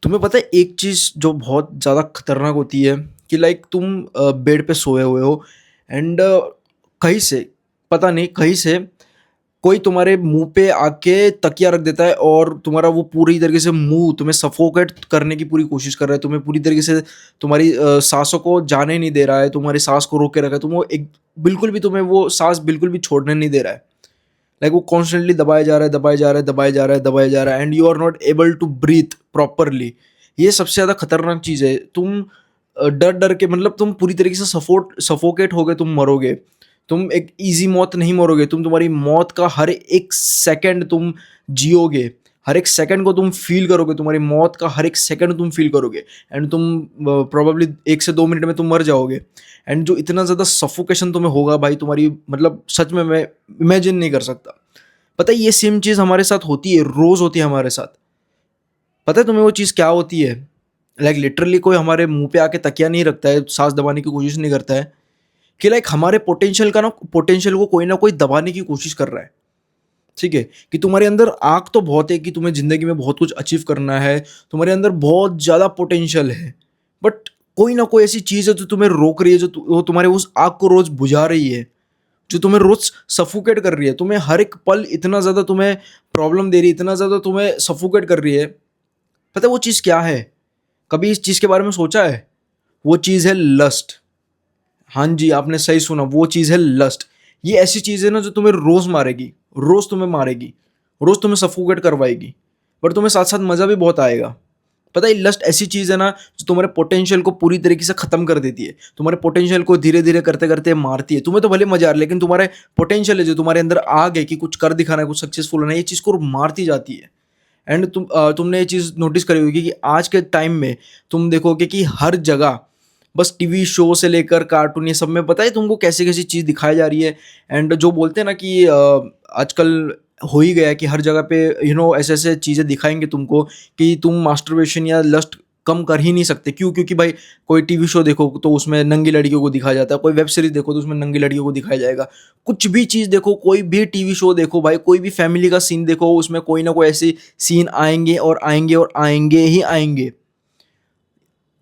तुम्हें पता है एक चीज़ जो बहुत ज़्यादा खतरनाक होती है कि लाइक तुम बेड पे सोए हुए हो एंड कहीं से पता नहीं कहीं से कोई तुम्हारे मुंह पे आके तकिया रख देता है और तुम्हारा वो पूरी तरीके से मुंह तुम्हें सफोकेट करने की पूरी कोशिश कर रहा है। तुम्हें पूरी तरीके से तुम्हारी सांसों को जाने नहीं दे रहा है, तुम्हारी सांस को रोक के रखा है। तुम वो एक बिल्कुल भी तुम्हें वो सांस बिल्कुल भी छोड़ने नहीं दे रहा है। लाइक वो कॉन्स्टेंटली दबाया जा रहा है, दबाया जा रहा है, दबाया जा रहा है, दबाया जा रहा है and you are not able to breathe properly. ये सबसे ज़्यादा खतरनाक चीज़ है। तुम डर डर के मतलब तुम पूरी तरीके से सफोकेट हो गए, तुम मरोगे। तुम एक इजी मौत नहीं मरोगे, तुम तुम्हारी मौत का हर एक सेकंड तुम जियोगे। हर एक सेकंड को तुम फील करोगे, तुम्हारी मौत का हर एक सेकंड तुम फील करोगे एंड तुम प्रोबेबली 1 से 2 मिनट में तुम मर जाओगे। एंड जो इतना ज़्यादा सफोकेशन तुम्हें होगा भाई, तुम्हारी मतलब सच में मैं इमेजिन नहीं कर सकता। पता है ये सेम चीज़ हमारे साथ होती है, रोज़ होती है हमारे साथ। पता है तुम्हें वो चीज़ क्या होती है? लाइक लिटरली कोई हमारे मुँह पे आके तकिया नहीं रखता है, साँस दबाने की कोशिश नहीं करता है कि लाइक हमारे पोटेंशियल को कोई ना कोई दबाने की कोशिश कर रहा है। ठीक है? कि तुम्हारे अंदर आग तो बहुत है कि तुम्हें ज़िंदगी में बहुत कुछ अचीव करना है, तुम्हारे अंदर बहुत ज़्यादा पोटेंशियल है। बट कोई ना कोई ऐसी चीज़ है जो तुम्हें रोक रही है, वो तुम्हारे उस आग को रोज़ बुझा रही है, जो तुम्हें रोज़ सफोकेट कर रही है। तुम्हें हर एक पल इतना ज़्यादा तुम्हें प्रॉब्लम दे रही है, इतना ज़्यादा तुम्हें सफोकेट कर रही है। पता है वो चीज़ क्या है? कभी इस चीज़ के बारे में सोचा है? वो चीज़ है लस्ट। हाँ जी, आपने सही सुना, वो चीज़ है लस्ट। ये ऐसी चीज़ है ना जो तुम्हें रोज़ मारेगी, रोज़ तुम्हें मारेगी, रोज़ तुम्हें सफोकेट करवाएगी, बट तुम्हें साथ-साथ मज़ा भी बहुत आएगा। पता है लस्ट ऐसी चीज़ है ना जो तुम्हारे पोटेंशियल को पूरी तरीके से ख़त्म कर देती है। तुम्हारे पोटेंशियल को धीरे-धीरे करते-करते मारती है। तुम्हें तो भले मज़ा आ रहा है, लेकिन तुम्हारे पोटेंशियल है, जो तुम्हारे अंदर आग है कि कुछ कर दिखाना है, कुछ सक्सेसफुल होना है, ये चीज़ को मारती जाती है। एंड तुमने ये चीज़ नोटिस करी होगी कि आज के टाइम में तुम देखोगे कि हर जगह बस टीवी शो से लेकर कार्टून, ये सब में पता है तुमको कैसी-कैसी चीज़ दिखाई जा रही है। एंड जो बोलते हैं ना कि आजकल हो ही गया है कि हर जगह पे ऐसे-ऐसे चीज़ें दिखाएँगे तुमको कि तुम मास्टरबेशन या लस्ट कम कर ही नहीं सकते। क्यों? क्योंकि भाई कोई टीवी शो देखो तो उसमें नंगी लड़कियों को दिखाया जाता है, कोई वेब सीरीज़ देखो तो उसमें नंगी लड़कियों को दिखाया जाएगा। कुछ भी चीज़ देखो, कोई भी टीवी शो देखो भाई, कोई भी फैमिली का सीन देखो, उसमें कोई ना कोई ऐसे सीन आएँगे और आएँगे और आएँगे ही आएँगे।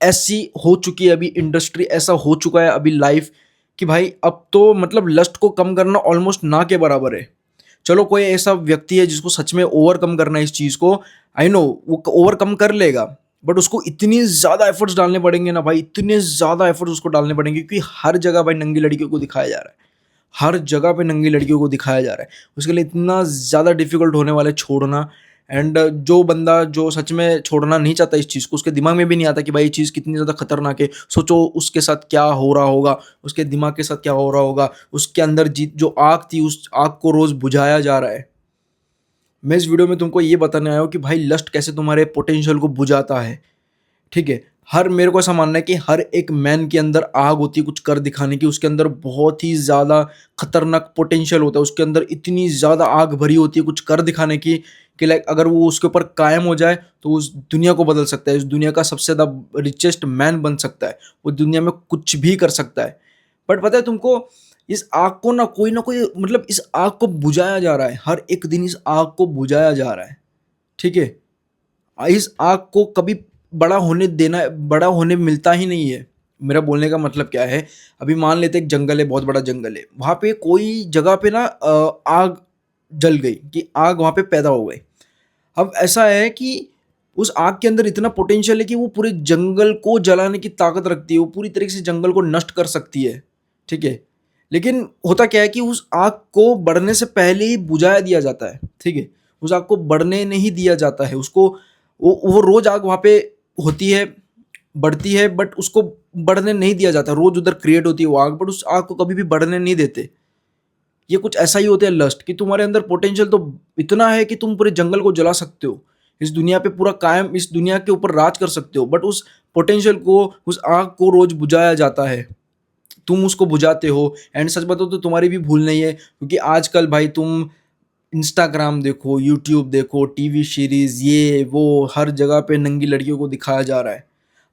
ऐसी हो चुकी है अभी इंडस्ट्री, ऐसा हो चुका है अभी लाइफ कि भाई अब तो मतलब लस्ट को कम करना ऑलमोस्ट ना के बराबर है। चलो कोई ऐसा व्यक्ति है जिसको सच में ओवरकम करना है इस चीज़ को, आई नो वो ओवरकम कर लेगा, बट उसको इतनी ज़्यादा एफर्ट्स डालने पड़ेंगे ना भाई, इतने ज़्यादा एफर्ट्स उसको डालने पड़ेंगे क्योंकि हर जगह भाई नंगी लड़कियों को दिखाया जा रहा है। हर जगह पे नंगी लड़कियों को दिखाया जा रहा है। उसके लिए इतना ज़्यादा डिफ़िकल्ट होने वाला है छोड़ना। एंड जो बंदा जो सच में छोड़ना नहीं चाहता इस चीज़ को, उसके दिमाग में भी नहीं आता कि भाई ये चीज़ कितनी ज़्यादा खतरनाक है। सोचो उसके साथ क्या हो रहा होगा, उसके दिमाग के साथ क्या हो रहा होगा, उसके अंदर जो आग थी उस आग को रोज़ बुझाया जा रहा है। मैं इस वीडियो में तुमको ये बताने आया हूँ कि भाई लस्ट कैसे तुम्हारे पोटेंशियल को बुझाता है। ठीक है? हर मेरे को ऐसा मानना है कि हर एक मैन के अंदर आग होती है कुछ कर दिखाने की, उसके अंदर बहुत ही ज़्यादा खतरनाक पोटेंशियल होता है, उसके अंदर इतनी ज़्यादा आग भरी होती है कुछ कर दिखाने की कि लाइक अगर वो उसके ऊपर कायम हो जाए तो उस दुनिया को बदल सकता है, इस दुनिया का सबसे ज़्यादा रिचेस्ट मैन बन सकता है, वो दुनिया में कुछ भी कर सकता है। बट पता है तुमको इस आग को ना कोई मतलब इस आग को बुझाया जा रहा है, हर एक दिन इस आग को बुझाया जा रहा है। ठीक है? इस आग को कभी बड़ा होने मिलता ही नहीं है। मेरा बोलने का मतलब क्या है, अभी मान लेते हैं एक जंगल है, बहुत बड़ा जंगल है। वहाँ पे कोई जगह पे ना आग जल गई कि आग वहाँ पे पैदा हो गई। अब ऐसा है कि उस आग के अंदर इतना पोटेंशियल है कि वो पूरे जंगल को जलाने की ताकत रखती है, वो पूरी तरीके से जंगल को नष्ट कर सकती है। ठीक है? लेकिन होता क्या है कि उस आग को बढ़ने से पहले ही बुझा दिया जाता है। ठीक है? उस आग को बढ़ने नहीं दिया जाता है। उसको वो रोज़ आग वहाँ पे होती है, बढ़ती है, बट उसको बढ़ने नहीं दिया जाता। रोज़ उधर क्रिएट होती है वो आग, बट उस आग को कभी भी बढ़ने नहीं देते। ये कुछ ऐसा ही होता है लस्ट कि तुम्हारे अंदर पोटेंशियल तो इतना है कि तुम पूरे जंगल को जला सकते हो। इस दुनिया पे पूरा कायम इस दुनिया के ऊपर राज कर सकते हो, बट उस पोटेंशियल को, उस आग को रोज़ बुझाया जाता है। तुम उसको बुझाते हो एंड सच बताओ तो तुम्हारी भी भूल नहीं है, क्योंकि आजकल भाई तुम इंस्टाग्राम देखो, यूट्यूब देखो, टीवी सीरीज़ ये वो हर जगह पे नंगी लड़कियों को दिखाया जा रहा है।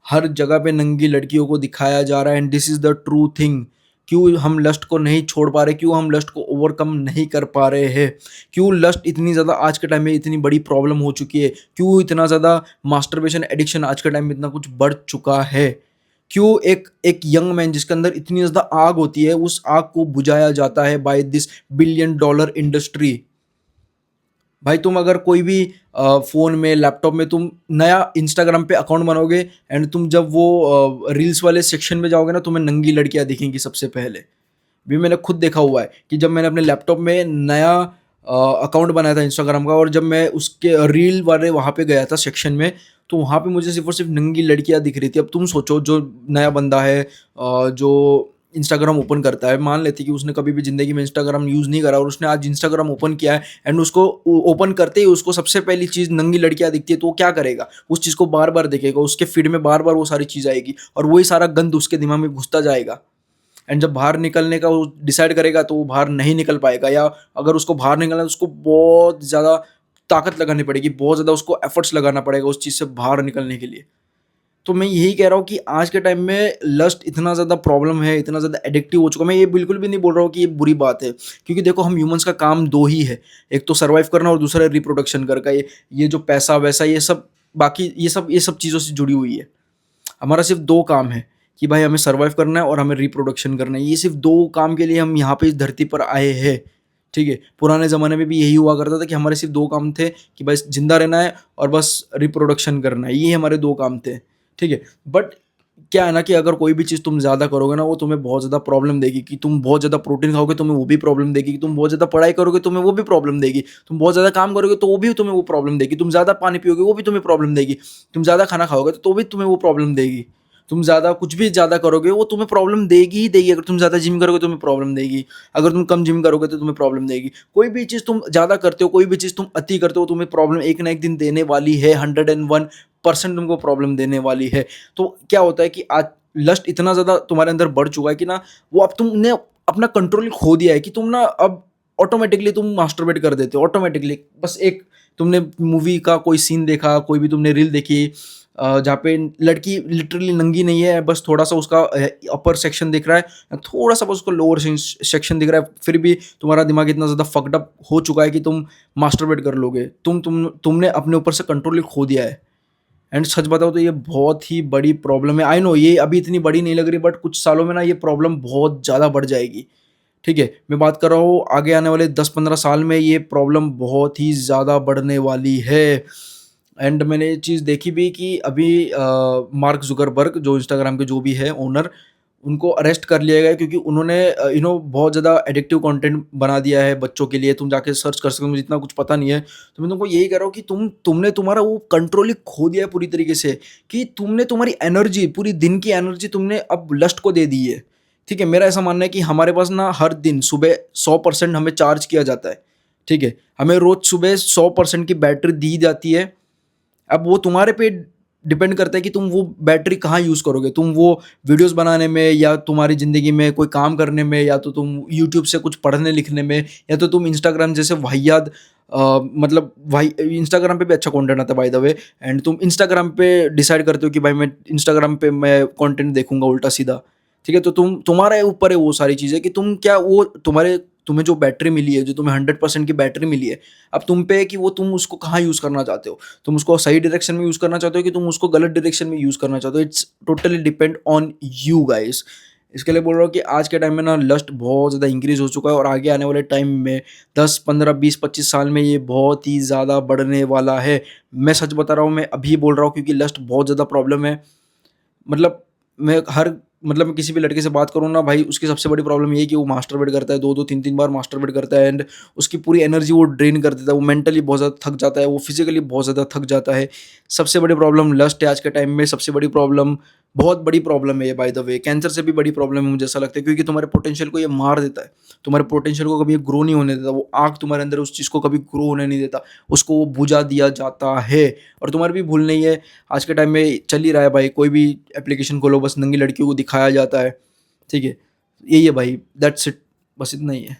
हर जगह पे नंगी लड़कियों को दिखाया जा रहा है and this is the true thing क्यों हम लस्ट को नहीं छोड़ पा रहे, क्यों हम लस्ट को ओवरकम नहीं कर पा रहे हैं, क्यों लस्ट इतनी ज़्यादा आज के टाइम में इतनी बड़ी प्रॉब्लम हो चुकी है, क्यों इतना ज़्यादा मास्टरबेशन एडिक्शन आज के टाइम में इतना कुछ बढ़ चुका है, क्यों एक एक यंग मैन जिसके अंदर इतनी ज़्यादा आग होती है उस आग को बुझाया जाता है बाय दिस $1 बिलियन इंडस्ट्री। भाई तुम अगर कोई भी फ़ोन में लैपटॉप में तुम नया इंस्टाग्राम पे अकाउंट बनाओगे एंड तुम जब वो रील्स वाले सेक्शन में जाओगे ना, तुम्हें नंगी लड़कियां दिखेंगी सबसे पहले। भी मैंने खुद देखा हुआ है कि जब मैंने अपने लैपटॉप में नया अकाउंट बनाया था इंस्टाग्राम का, और जब मैं उसके रील वाले वहाँ पे गया था सेक्शन में, तो वहाँ पे मुझे सिर्फ और सिर्फ नंगी लड़कियां दिख रही थी। अब तुम सोचो, जो नया बंदा है जो इंस्टाग्राम ओपन करता है, मान लेते कि उसने कभी भी ज़िंदगी में इंस्टाग्राम यूज़ नहीं करा और उसने आज इंस्टाग्राम ओपन किया है एंड उसको ओपन करते ही उसको सबसे पहली चीज़ नंगी लड़कियां दिखती है, तो वो क्या करेगा? उस चीज़ को बार बार देखेगा, उसके फीड में बार बार वो सारी चीज़ आएगी और वही सारा गंद उसके दिमाग में घुसता जाएगा। एंड जब बाहर निकलने का वो डिसाइड करेगा तो वो बाहर नहीं निकल पाएगा, या अगर उसको बाहर निकलना है तो उसको बहुत ज़्यादा ताकत लगानी पड़ेगी, बहुत ज़्यादा उसको एफर्ट्स लगाना पड़ेगा उस चीज़ से बाहर निकलने के लिए। तो मैं यही कह रहा हूँ कि आज के टाइम में लस्ट इतना ज़्यादा प्रॉब्लम है, इतना ज़्यादा एडिक्टिव हो चुका है। मैं ये बिल्कुल भी नहीं बोल रहा हूँ कि ये बुरी बात है, क्योंकि देखो हम ह्यूमंस का काम 2 ही है, एक तो सर्वाइव करना और दूसरा रिप्रोडक्शन करना। ये जो पैसा-वैसा ये सब बाकी ये सब चीज़ों से जुड़ी हुई है। हमारा सिर्फ 2 काम है कि भाई हमें सर्वाइव करना है और हमें रिप्रोडक्शन करना है। ये सिर्फ 2 काम के लिए हम यहाँ पे इस धरती पर आए हैं, ठीक है? पुराने ज़माने में भी यही हुआ करता था कि हमारे सिर्फ 2 काम थे कि बस ज़िंदा रहना है और बस रिप्रोडक्शन करना है, ये हमारे 2 काम थे, ठीक है? बट क्या है ना कि अगर कोई भी चीज़ तुम ज़्यादा करोगे ना, वो तुम्हें बहुत ज़्यादा प्रॉब्लम देगी। कि तुम बहुत ज़्यादा प्रोटीन खाओगे, तुम्हें वो भी प्रॉब्लम देगी। कि तुम बहुत ज़्यादा पढ़ाई करोगे, तुम्हें वो भी प्रॉब्लम देगी। तुम बहुत ज़्यादा काम करोगे, तो वो भी तुम्हें वो प्रॉब्लम देगी। तुम ज़्यादा पानी पियोगे, वो भी तुम्हें प्रॉब्लम देगी। तुम ज़्यादा खाना खाओगे, तो भी तुम्हें वो प्रॉब्लम देगी। तुम ज़्यादा कुछ भी ज़्यादा करोगे, वो तुम्हें प्रॉब्लम देगी ही देगी। अगर तुम ज़्यादा जिम करोगे, तुम्हें प्रॉब्लम देगी। अगर तुम कम जिम करोगे, तो तुम्हें प्रॉब्लम देगी। कोई भी चीज़ तुम ज़्यादा करते हो, कोई भी चीज़ तुम अति करते हो, तुम्हें प्रॉब्लम एक ना एक दिन देने वाली है। 101% तुमको प्रॉब्लम देने वाली है। तो क्या होता है कि आज लस्ट इतना ज़्यादा तुम्हारे अंदर बढ़ चुका है कि ना, वो अब तुमने अपना कंट्रोल खो दिया है कि तुम ना अब ऑटोमेटिकली तुम मास्टरबेट कर देते हो ऑटोमेटिकली। बस एक तुमने मूवी का कोई सीन देखा, कोई भी तुमने रील देखी जहाँ पे लड़की लिटरली नंगी नहीं है, बस थोड़ा-सा उसका अपर सेक्शन दिख रहा है, थोड़ा-सा बस उसका लोअर सेक्शन दिख रहा है, फिर भी तुम्हारा दिमाग इतना ज़्यादा फक्ड अप हो चुका है कि तुम मास्टरबेट कर लोगे। तुमने अपने ऊपर से कंट्रोल ही खो दिया है। एंड सच बताओ तो ये बहुत ही बड़ी प्रॉब्लम है। आई नो ये अभी इतनी बड़ी नहीं लग रही, बट कुछ सालों में ना ये प्रॉब्लम बहुत ज़्यादा बढ़ जाएगी। ठीक है? मैं बात कर रहा हूँ आगे आने वाले 10-15 साल में ये प्रॉब्लम बहुत ही ज़्यादा बढ़ने वाली है। एंड मैंने ये चीज़ देखी भी कि अभी मार्क ज़ुकरबर्ग जो इंस्टाग्राम के जो भी है ओनर, उनको अरेस्ट कर लिया गया है क्योंकि उन्होंने बहुत ज़्यादा एडिक्टिव कंटेंट बना दिया है बच्चों के लिए। तुम जाके सर्च कर सकते हो, मुझे इतना कुछ पता नहीं है। तो मैं तुमको यही कह रहा हूँ कि तुमने तुम्हारा वो कंट्रोल ही खो दिया है पूरी तरीके से, कि तुमने तुम्हारी एनर्जी, पूरी दिन की एनर्जी तुमने अब लस्ट को दे दी है। ठीक है? मेरा ऐसा मानना है कि हमारे पास ना हर दिन सुबह 100% हमें चार्ज किया जाता है। ठीक है? हमें रोज़ सुबह 100% की बैटरी दी जाती है। अब वो तुम्हारे पे डिपेंड करता है कि तुम वो बैटरी कहाँ यूज़ करोगे। तुम वो वीडियोज़ बनाने में, या तुम्हारी ज़िंदगी में कोई काम करने में, या तो तुम यूट्यूब से कुछ पढ़ने लिखने में, या तो तुम इंस्टाग्राम जैसे वाहियात मतलब भाई इंस्टाग्राम पे भी अच्छा कंटेंट आता है बाय द वे। एंड तुम इंस्टाग्राम पे डिसाइड करते हो कि भाई मैं इंस्टाग्राम पे मैं कंटेंट देखूँगा उल्टा-सीधा। ठीक है? तो तुम्हारे ऊपर है वो सारी चीज़ें कि तुम क्या वो तुम्हें जो बैटरी मिली है, जो तुम्हें 100% की बैटरी मिली है, अब तुम पे है कि वो तुम उसको कहाँ यूज़ करना चाहते हो। तुम उसको सही डायरेक्शन में यूज़ करना चाहते हो कि तुम उसको गलत डायरेक्शन में यूज़ करना चाहते हो। It's totally depend on you guys. इसके लिए बोल रहा हूँ कि आज के टाइम में ना लस्ट बहुत ज़्यादा इंक्रीज़ हो चुका है, और आगे आने वाले टाइम में 10, 15, 20, 25 साल में ये बहुत ही ज़्यादा बढ़ने वाला है। मैं सच बता रहा हूँ, मैं अभी बोल रहा हूँ क्योंकि लस्ट बहुत ज़्यादा प्रॉब्लम है। मतलब मैं किसी भी लड़के से बात करूँ ना भाई, उसकी सबसे बड़ी प्रॉब्लम ये है कि वो मास्टरबेट करता है, 2-2 3-3 बार मास्टरबेट करता है, एंड उसकी पूरी एनर्जी वो ड्रेन कर देता है। वो मेंटली बहुत ज़्यादा थक जाता है, वो फिज़िकली बहुत ज़्यादा थक जाता है। सबसे बड़ी प्रॉब्लम लस्ट है आज के टाइम में, सबसे बड़ी प्रॉब्लम, बहुत बड़ी प्रॉब्लम है ये बाय द वे। कैंसर से भी बड़ी प्रॉब्लम है मुझे ऐसा लगता है, क्योंकि तुम्हारे पोटेंशियल को ये मार देता है। तुम्हारे पोटेंशियल को कभी ये ग्रो नहीं होने देता। वो आग तुम्हारे अंदर उस चीज़ को कभी ग्रो होने नहीं देता, उसको वो बुझा दिया जाता है। और तुम्हारी भी भूल नहीं है, आज के टाइम में चल ही रहा है भाई, कोई भी एप्लीकेशन खोलो बस नंगी लड़कियों को दिखाया जाता है। ठीक है? यही है भाई, दैट्स इट, बस इतना ही है।